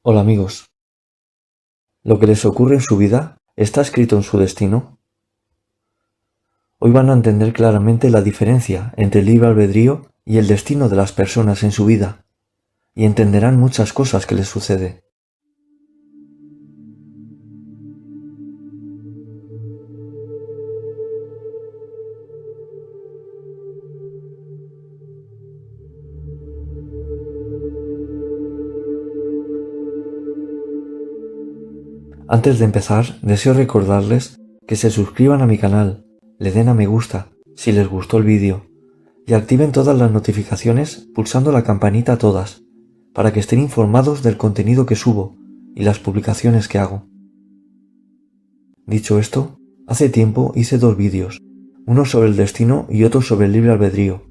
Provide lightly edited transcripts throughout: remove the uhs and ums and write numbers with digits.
Hola amigos. ¿Lo que les ocurre en su vida está escrito en su destino? Hoy van a entender claramente la diferencia entre el libre albedrío y el destino de las personas en su vida, y entenderán muchas cosas que les sucede. Antes de empezar, deseo recordarles que se suscriban a mi canal, le den a me gusta si les gustó el vídeo, y activen todas las notificaciones pulsando la campanita todas, para que estén informados del contenido que subo y las publicaciones que hago. Dicho esto, hace tiempo hice 2 vídeos, uno sobre el destino y otro sobre el libre albedrío,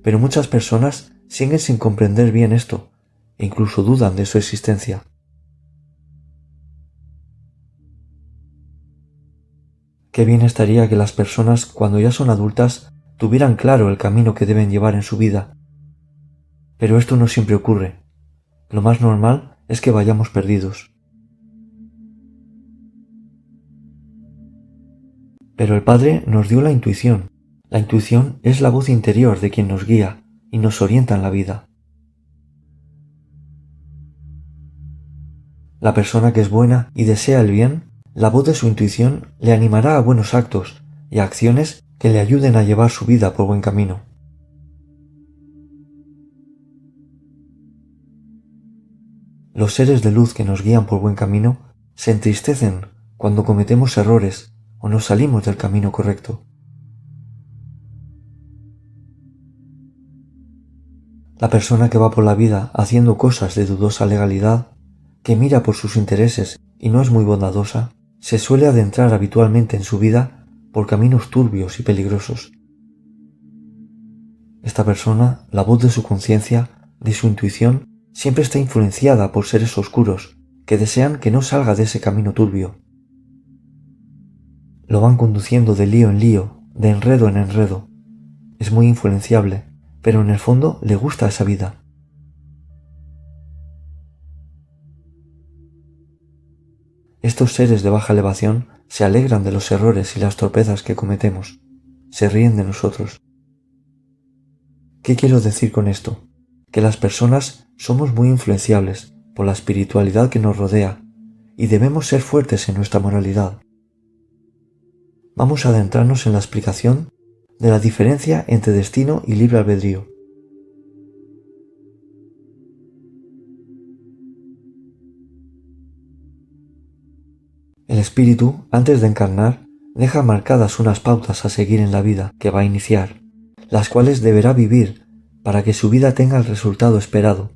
pero muchas personas siguen sin comprender bien esto, e incluso dudan de su existencia. Qué bien estaría que las personas, cuando ya son adultas, tuvieran claro el camino que deben llevar en su vida. Pero esto no siempre ocurre. Lo más normal es que vayamos perdidos. Pero el Padre nos dio la intuición. La intuición es la voz interior de quien nos guía y nos orienta en la vida. La persona que es buena y desea el bien, la voz de su intuición le animará a buenos actos y a acciones que le ayuden a llevar su vida por buen camino. Los seres de luz que nos guían por buen camino se entristecen cuando cometemos errores o nos salimos del camino correcto. La persona que va por la vida haciendo cosas de dudosa legalidad, que mira por sus intereses y no es muy bondadosa, se suele adentrar habitualmente en su vida por caminos turbios y peligrosos. Esta persona, la voz de su conciencia, de su intuición, siempre está influenciada por seres oscuros que desean que no salga de ese camino turbio. Lo van conduciendo de lío en lío, de enredo en enredo. Es muy influenciable, pero en el fondo le gusta esa vida. Estos seres de baja elevación se alegran de los errores y las torpezas que cometemos. Se ríen de nosotros. ¿Qué quiero decir con esto? Que las personas somos muy influenciables por la espiritualidad que nos rodea y debemos ser fuertes en nuestra moralidad. Vamos a adentrarnos en la explicación de la diferencia entre destino y libre albedrío. El espíritu, antes de encarnar, deja marcadas unas pautas a seguir en la vida que va a iniciar, las cuales deberá vivir para que su vida tenga el resultado esperado,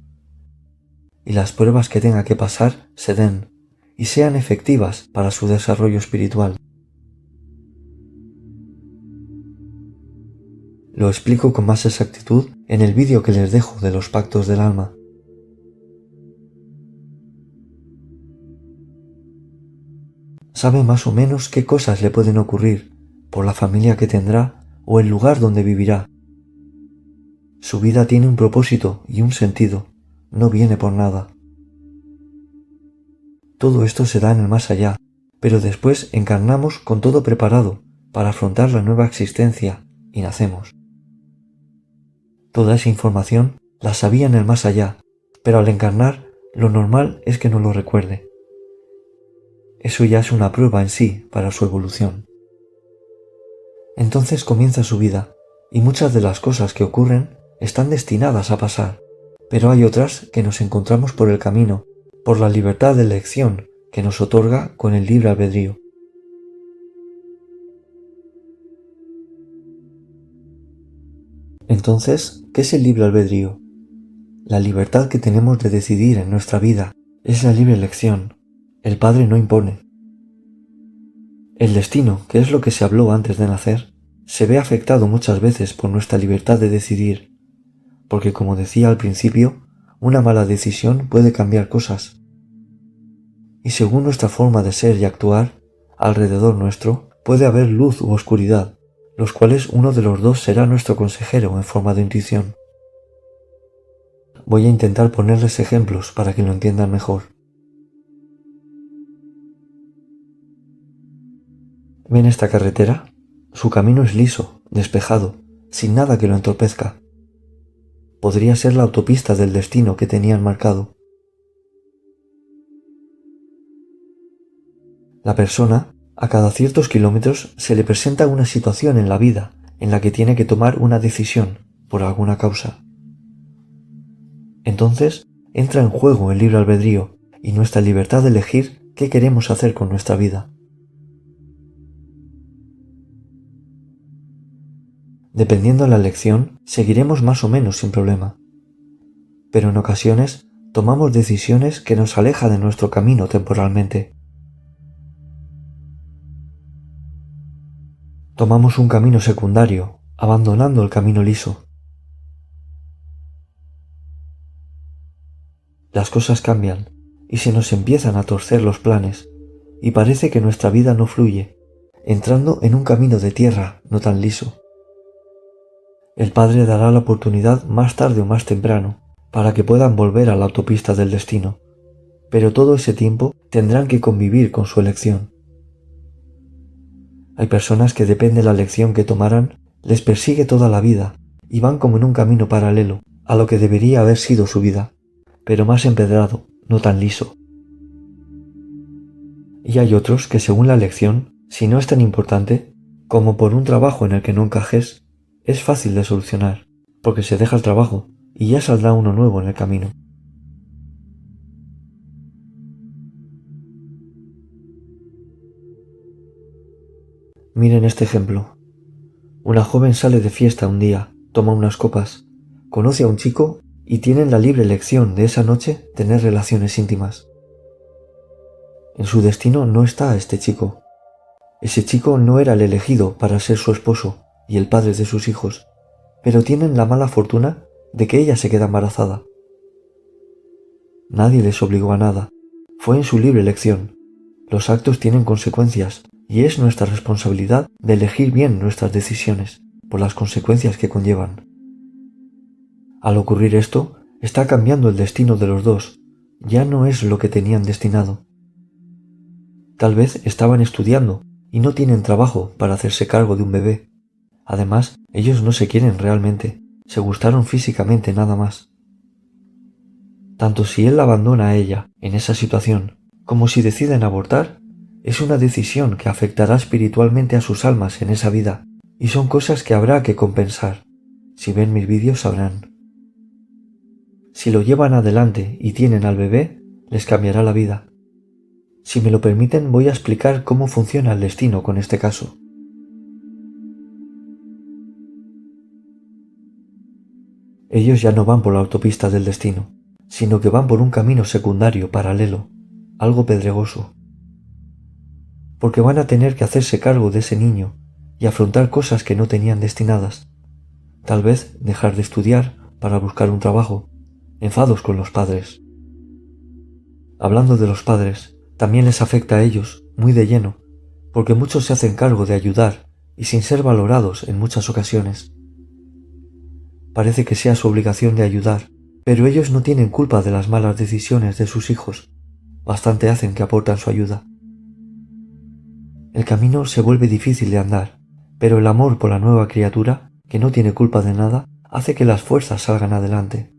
y las pruebas que tenga que pasar se den y sean efectivas para su desarrollo espiritual. Lo explico con más exactitud en el vídeo que les dejo de los pactos del alma. Sabe más o menos qué cosas le pueden ocurrir por la familia que tendrá o el lugar donde vivirá. Su vida tiene un propósito y un sentido, no viene por nada. Todo esto se da en el más allá, pero después encarnamos con todo preparado para afrontar la nueva existencia y nacemos. Toda esa información la sabía en el más allá, pero al encarnar lo normal es que no lo recuerde. Eso ya es una prueba en sí para su evolución. Entonces comienza su vida, y muchas de las cosas que ocurren están destinadas a pasar, pero hay otras que nos encontramos por el camino, por la libertad de elección que nos otorga con el libre albedrío. Entonces, ¿qué es el libre albedrío? La libertad que tenemos de decidir en nuestra vida es la libre elección. El Padre no impone. El destino, que es lo que se habló antes de nacer, se ve afectado muchas veces por nuestra libertad de decidir, porque como decía al principio, una mala decisión puede cambiar cosas. Y según nuestra forma de ser y actuar, alrededor nuestro puede haber luz u oscuridad, los cuales uno de los dos será nuestro consejero en forma de intuición. Voy a intentar ponerles ejemplos para que lo entiendan mejor. ¿Ven esta carretera? Su camino es liso, despejado, sin nada que lo entorpezca. Podría ser la autopista del destino que tenían marcado. La persona, a cada ciertos kilómetros, se le presenta una situación en la vida en la que tiene que tomar una decisión por alguna causa. Entonces entra en juego el libre albedrío y nuestra libertad de elegir qué queremos hacer con nuestra vida. Dependiendo de la elección, seguiremos más o menos sin problema. Pero en ocasiones tomamos decisiones que nos alejan de nuestro camino temporalmente. Tomamos un camino secundario, abandonando el camino liso. Las cosas cambian y se nos empiezan a torcer los planes y parece que nuestra vida no fluye, entrando en un camino de tierra no tan liso. El Padre dará la oportunidad más tarde o más temprano para que puedan volver a la autopista del destino, pero todo ese tiempo tendrán que convivir con su elección. Hay personas que depende de la elección que tomaran, les persigue toda la vida y van como en un camino paralelo a lo que debería haber sido su vida, pero más empedrado, no tan liso. Y hay otros que según la elección, si no es tan importante, como por un trabajo en el que no encajes, es fácil de solucionar, porque se deja el trabajo y ya saldrá uno nuevo en el camino. Miren este ejemplo. Una joven sale de fiesta un día, toma unas copas, conoce a un chico y tienen la libre elección de esa noche tener relaciones íntimas. En su destino no está este chico. Ese chico no era el elegido para ser su esposo y el padre de sus hijos, pero tienen la mala fortuna de que ella se queda embarazada. Nadie les obligó a nada, fue en su libre elección. Los actos tienen consecuencias y es nuestra responsabilidad de elegir bien nuestras decisiones por las consecuencias que conllevan. Al ocurrir esto, está cambiando el destino de los dos, ya no es lo que tenían destinado. Tal vez estaban estudiando y no tienen trabajo para hacerse cargo de un bebé. Además, ellos no se quieren realmente, se gustaron físicamente nada más. Tanto si él la abandona a ella en esa situación, como si deciden abortar, es una decisión que afectará espiritualmente a sus almas en esa vida, y son cosas que habrá que compensar. Si ven mis vídeos sabrán. Si lo llevan adelante y tienen al bebé, les cambiará la vida. Si me lo permiten, voy a explicar cómo funciona el destino con este caso. Ellos ya no van por la autopista del destino, sino que van por un camino secundario paralelo, algo pedregoso. Porque van a tener que hacerse cargo de ese niño y afrontar cosas que no tenían destinadas. Tal vez dejar de estudiar para buscar un trabajo, enfados con los padres. Hablando de los padres, también les afecta a ellos, muy de lleno, porque muchos se hacen cargo de ayudar y sin ser valorados en muchas ocasiones. Parece que sea su obligación de ayudar, pero ellos no tienen culpa de las malas decisiones de sus hijos, bastante hacen que aportan su ayuda. El camino se vuelve difícil de andar, pero el amor por la nueva criatura, que no tiene culpa de nada, hace que las fuerzas salgan adelante.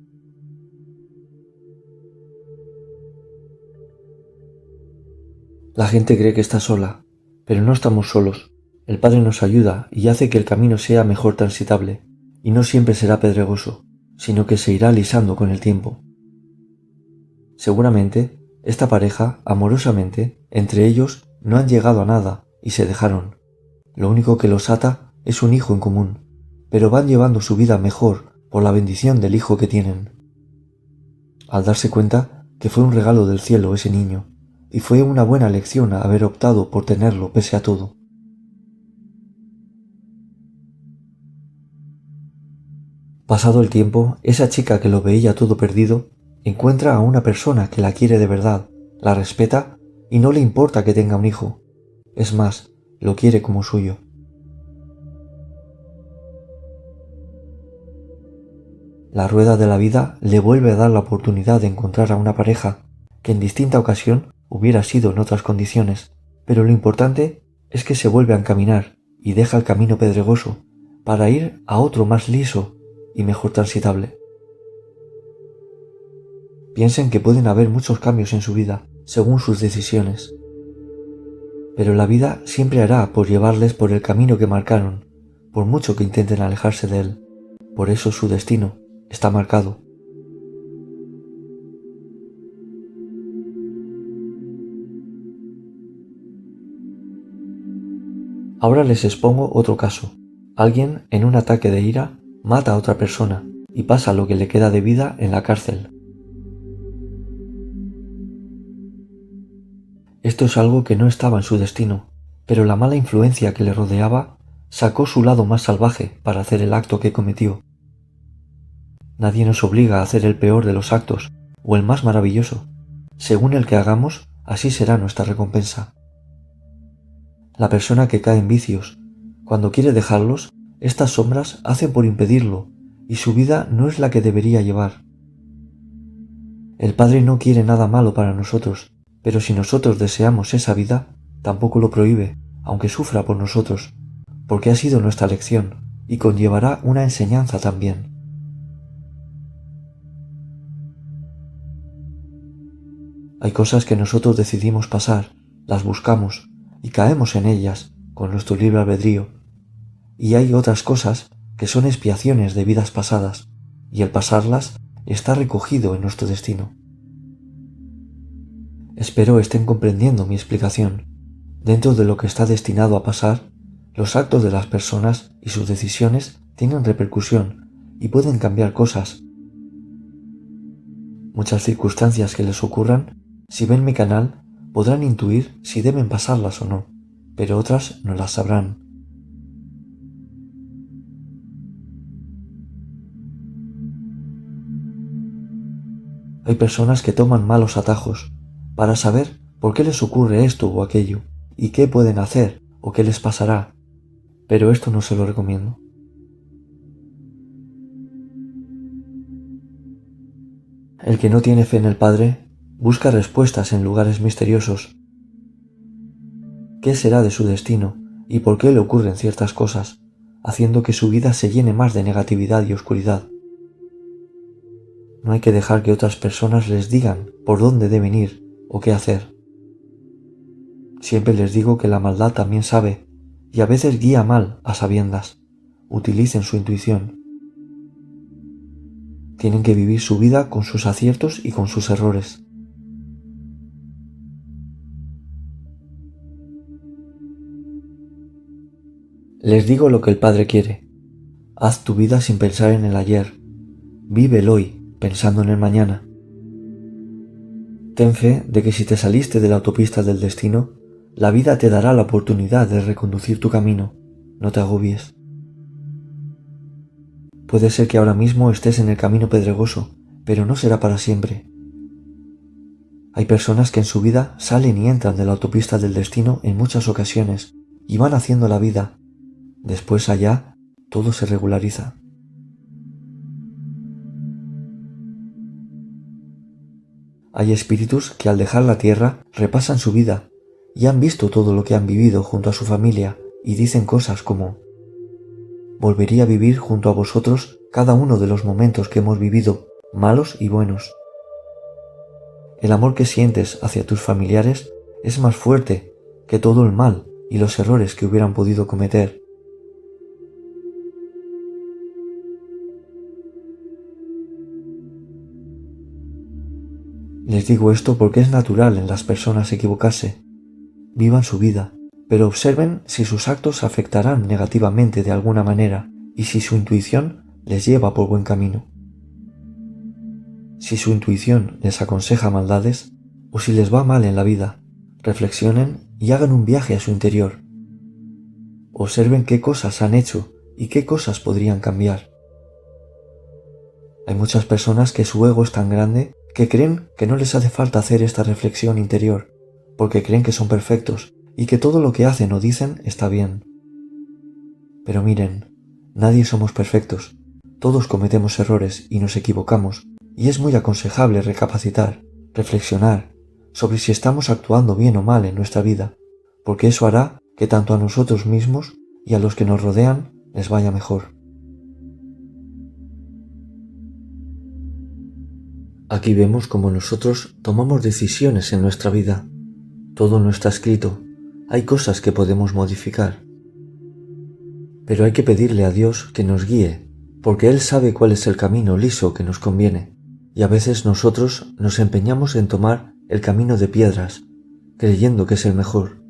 La gente cree que está sola, pero no estamos solos. El Padre nos ayuda y hace que el camino sea mejor transitable, y no siempre será pedregoso, sino que se irá alisando con el tiempo. Seguramente, esta pareja, amorosamente, entre ellos, no han llegado a nada y se dejaron. Lo único que los ata es un hijo en común, pero van llevando su vida mejor por la bendición del hijo que tienen. Al darse cuenta que fue un regalo del cielo ese niño, y fue una buena elección haber optado por tenerlo pese a todo. Pasado el tiempo, esa chica que lo veía todo perdido, encuentra a una persona que la quiere de verdad, la respeta y no le importa que tenga un hijo. Es más, lo quiere como suyo. La rueda de la vida le vuelve a dar la oportunidad de encontrar a una pareja que en distinta ocasión hubiera sido en otras condiciones, pero lo importante es que se vuelve a encaminar y deja el camino pedregoso para ir a otro más liso y mejor transitable. Piensen que pueden haber muchos cambios en su vida según sus decisiones, pero la vida siempre hará por llevarles por el camino que marcaron, por mucho que intenten alejarse de él. Por eso su destino está marcado. Ahora les expongo otro caso. Alguien en un ataque de ira mata a otra persona y pasa lo que le queda de vida en la cárcel. Esto es algo que no estaba en su destino, pero la mala influencia que le rodeaba sacó su lado más salvaje para hacer el acto que cometió. Nadie nos obliga a hacer el peor de los actos o el más maravilloso. Según el que hagamos, así será nuestra recompensa. La persona que cae en vicios, cuando quiere dejarlos, estas sombras hacen por impedirlo y su vida no es la que debería llevar. El Padre no quiere nada malo para nosotros, pero si nosotros deseamos esa vida, tampoco lo prohíbe, aunque sufra por nosotros, porque ha sido nuestra lección y conllevará una enseñanza también. Hay cosas que nosotros decidimos pasar, las buscamos y caemos en ellas con nuestro libre albedrío, y hay otras cosas que son expiaciones de vidas pasadas, y el pasarlas está recogido en nuestro destino. Espero estén comprendiendo mi explicación. Dentro de lo que está destinado a pasar, los actos de las personas y sus decisiones tienen repercusión y pueden cambiar cosas. Muchas circunstancias que les ocurran, si ven mi canal, podrán intuir si deben pasarlas o no, pero otras no las sabrán. Hay personas que toman malos atajos para saber por qué les ocurre esto o aquello y qué pueden hacer o qué les pasará, pero esto no se lo recomiendo. El que no tiene fe en el Padre busca respuestas en lugares misteriosos. ¿Qué será de su destino y por qué le ocurren ciertas cosas, haciendo que su vida se llene más de negatividad y oscuridad? No hay que dejar que otras personas les digan por dónde deben ir o qué hacer. Siempre les digo que la maldad también sabe y a veces guía mal a sabiendas. Utilicen su intuición. Tienen que vivir su vida con sus aciertos y con sus errores. Les digo lo que el Padre quiere. Haz tu vida sin pensar en el ayer. Vive el hoy, pensando en el mañana. Ten fe de que si te saliste de la autopista del destino, la vida te dará la oportunidad de reconducir tu camino. No te agobies. Puede ser que ahora mismo estés en el camino pedregoso, pero no será para siempre. Hay personas que en su vida salen y entran de la autopista del destino en muchas ocasiones y van haciendo la vida. Después allá, todo se regulariza. Hay espíritus que al dejar la tierra repasan su vida y han visto todo lo que han vivido junto a su familia y dicen cosas como: volvería a vivir junto a vosotros cada uno de los momentos que hemos vivido, malos y buenos. El amor que sientes hacia tus familiares es más fuerte que todo el mal y los errores que hubieran podido cometer. Les digo esto porque es natural en las personas equivocarse. Vivan su vida, pero observen si sus actos afectarán negativamente de alguna manera y si su intuición les lleva por buen camino. Si su intuición les aconseja maldades o si les va mal en la vida, reflexionen y hagan un viaje a su interior. Observen qué cosas han hecho y qué cosas podrían cambiar. Hay muchas personas que su ego es tan grande que creen que no les hace falta hacer esta reflexión interior, porque creen que son perfectos y que todo lo que hacen o dicen está bien. Pero miren, nadie somos perfectos, todos cometemos errores y nos equivocamos, y es muy aconsejable recapacitar, reflexionar sobre si estamos actuando bien o mal en nuestra vida, porque eso hará que tanto a nosotros mismos y a los que nos rodean les vaya mejor. Aquí vemos cómo nosotros tomamos decisiones en nuestra vida. Todo no está escrito, hay cosas que podemos modificar. Pero hay que pedirle a Dios que nos guíe, porque Él sabe cuál es el camino liso que nos conviene, y a veces nosotros nos empeñamos en tomar el camino de piedras, creyendo que es el mejor,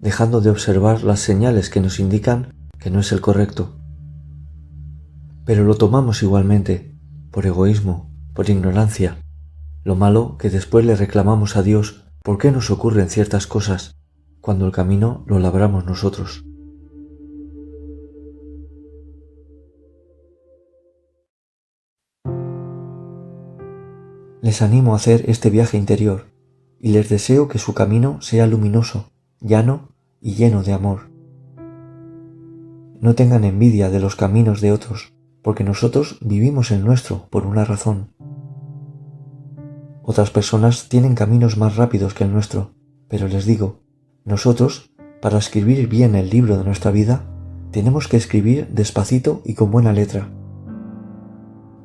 dejando de observar las señales que nos indican que no es el correcto. Pero lo tomamos igualmente, por egoísmo, por ignorancia. Lo malo que después le reclamamos a Dios por qué nos ocurren ciertas cosas, cuando el camino lo labramos nosotros. Les animo a hacer este viaje interior y les deseo que su camino sea luminoso, llano y lleno de amor. No tengan envidia de los caminos de otros, porque nosotros vivimos el nuestro por una razón. Otras personas tienen caminos más rápidos que el nuestro, pero les digo, nosotros, para escribir bien el libro de nuestra vida, tenemos que escribir despacito y con buena letra,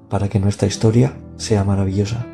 para que nuestra historia sea maravillosa.